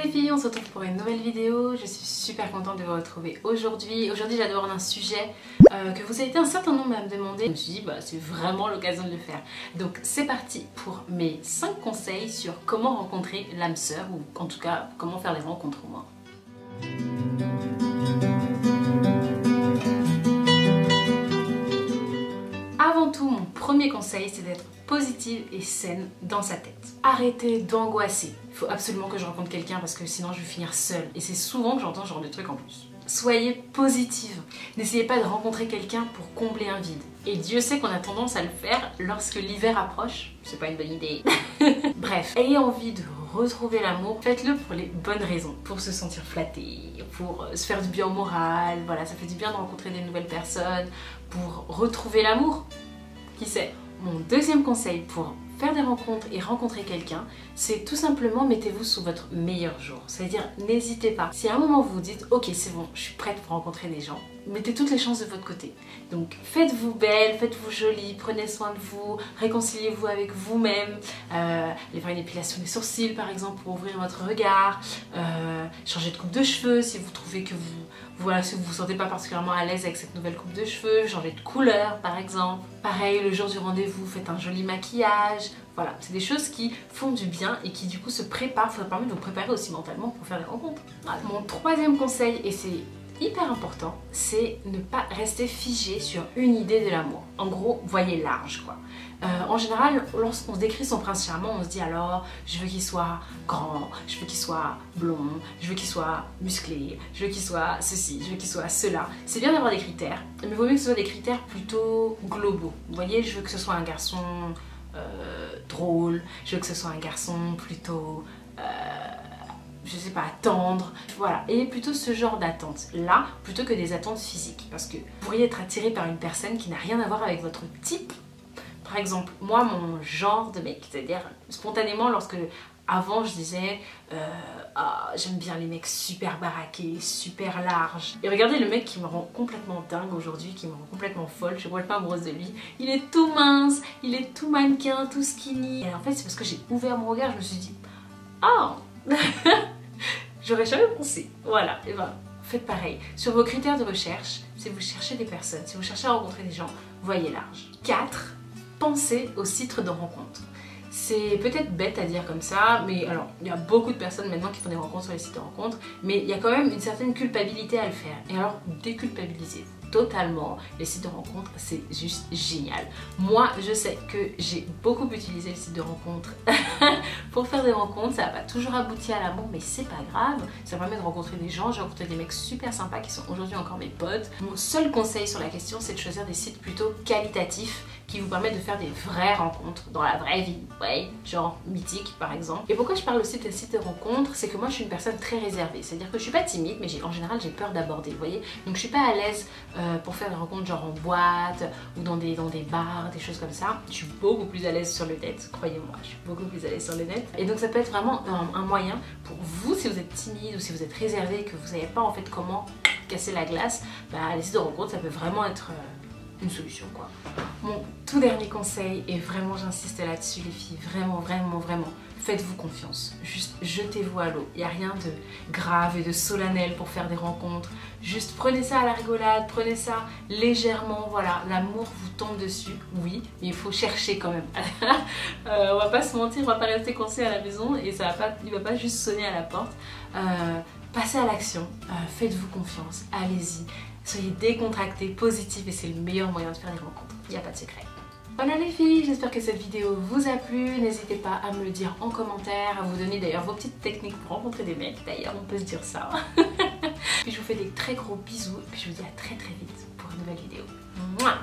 les filles, on se retrouve pour une nouvelle vidéo. Je suis super contente de vous retrouver aujourd'hui. Aujourd'hui j'adore un sujet que vous avez été un certain nombre à me demander. Je me suis dit bah c'est vraiment l'occasion de le faire. Donc c'est parti pour mes 5 conseils sur comment rencontrer l'âme sœur, ou en tout cas comment faire les rencontres au moins. Avant tout, mon premier conseil, c'est d'être positive et saine dans sa tête. Arrêtez d'angoisser. Il faut absolument que je rencontre quelqu'un parce que sinon je vais finir seule. Et c'est souvent que j'entends ce genre de trucs en plus. Soyez positive. N'essayez pas de rencontrer quelqu'un pour combler un vide. Et Dieu sait qu'on a tendance à le faire lorsque l'hiver approche. C'est pas une bonne idée. Bref, ayez envie de retrouver l'amour, faites-le pour les bonnes raisons. Pour se sentir flatté, pour se faire du bien au moral, voilà, ça fait du bien de rencontrer des nouvelles personnes, pour retrouver l'amour, qui sait. Mon deuxième conseil pour faire des rencontres et rencontrer quelqu'un, c'est tout simplement mettez-vous sous votre meilleur jour. C'est-à-dire n'hésitez pas. Si à un moment vous vous dites ok c'est bon, je suis prête pour rencontrer des gens, mettez toutes les chances de votre côté. Donc faites-vous belle, faites-vous jolie, prenez soin de vous, réconciliez-vous avec vous-même, allez faire une épilation des sourcils par exemple pour ouvrir votre regard, changez de coupe de cheveux si vous trouvez que voilà, si vous vous sentez pas particulièrement à l'aise avec cette nouvelle coupe de cheveux, changez de couleur par exemple. Pareil, le jour du rendez-vous, faites un joli maquillage. Voilà, c'est des choses qui font du bien et qui du coup se préparent, ça permet de vous préparer aussi mentalement pour faire des rencontres. Voilà. Mon troisième conseil, et c'est hyper important, c'est ne pas rester figé sur une idée de l'amour. En gros, voyez large quoi. En général, lorsqu'on se décrit son prince charmant, on se dit alors je veux qu'il soit grand, je veux qu'il soit blond, je veux qu'il soit musclé, je veux qu'il soit ceci, je veux qu'il soit cela. C'est bien d'avoir des critères, mais il vaut mieux que ce soit des critères plutôt globaux. Vous voyez, je veux que ce soit un garçon drôle, je veux que ce soit un garçon plutôt je sais pas, tendre, voilà, et plutôt ce genre d'attente là, plutôt que des attentes physiques, parce que vous pourriez être attiré par une personne qui n'a rien à voir avec votre type. Par exemple, moi, mon genre de mec, c'est-à-dire spontanément, lorsque avant je disais j'aime bien les mecs super baraqués, super larges. Et regardez le mec qui me rend complètement dingue aujourd'hui, qui me rend complètement folle, je suis complètement amoureuse de lui. Il est tout mince, il est tout mannequin, tout skinny. Et en fait c'est parce que j'ai ouvert mon regard, je me suis dit oh j'aurais jamais pensé. Voilà, et ben faites pareil. Sur vos critères de recherche, si vous cherchez des personnes, si vous cherchez à rencontrer des gens, voyez large. 4. Pensez au site de rencontre. C'est peut-être bête à dire comme ça, mais alors il y a beaucoup de personnes maintenant qui font des rencontres sur les sites de rencontres, mais il y a quand même une certaine culpabilité à le faire. Et alors déculpabilisez-vous totalement les sites de rencontres, c'est juste génial. Moi je sais que j'ai beaucoup utilisé les sites de rencontres pour faire des rencontres, ça n'a pas toujours abouti à l'amour, mais c'est pas grave, ça permet de rencontrer des gens. J'ai rencontré des mecs super sympas qui sont aujourd'hui encore mes potes. Mon seul conseil sur la question, c'est de choisir des sites plutôt qualitatifs qui vous permettent de faire des vraies rencontres dans la vraie vie, ouais, genre Mythique par exemple. Et pourquoi je parle aussi de sites de rencontres, c'est que moi je suis une personne très réservée, c'est-à-dire que je suis pas timide, mais en général j'ai peur d'aborder, vous voyez, donc je suis pas à l'aise pour faire des rencontres genre en boîte ou dans des bars, des choses comme ça. Je suis beaucoup plus à l'aise sur le net, croyez-moi, je suis beaucoup plus à l'aise sur le net. Et donc ça peut être vraiment un moyen pour vous, si vous êtes timide ou si vous êtes réservé, que vous savez pas en fait comment casser la glace, bah les sites de rencontres ça peut vraiment être une solution quoi. Mon tout dernier conseil, et vraiment j'insiste là-dessus les filles, vraiment, faites-vous confiance, juste jetez-vous à l'eau. Il n'y a rien de grave et de solennel pour faire des rencontres, juste prenez ça à la rigolade, prenez ça légèrement, voilà, l'amour vous tombe dessus, oui, mais il faut chercher quand même. On va pas se mentir, on va pas rester coincé à la maison et ça va pas, il va pas juste sonner à la porte. Passez à l'action, faites-vous confiance, allez-y, soyez décontractés, positifs, et c'est le meilleur moyen de faire des rencontres, il n'y a pas de secret. Voilà les filles, j'espère que cette vidéo vous a plu, n'hésitez pas à me le dire en commentaire, à vous donner d'ailleurs vos petites techniques pour rencontrer des mecs, d'ailleurs on peut se dire ça. Puis je vous fais des très gros bisous, et puis je vous dis à très vite pour une nouvelle vidéo. Mouah.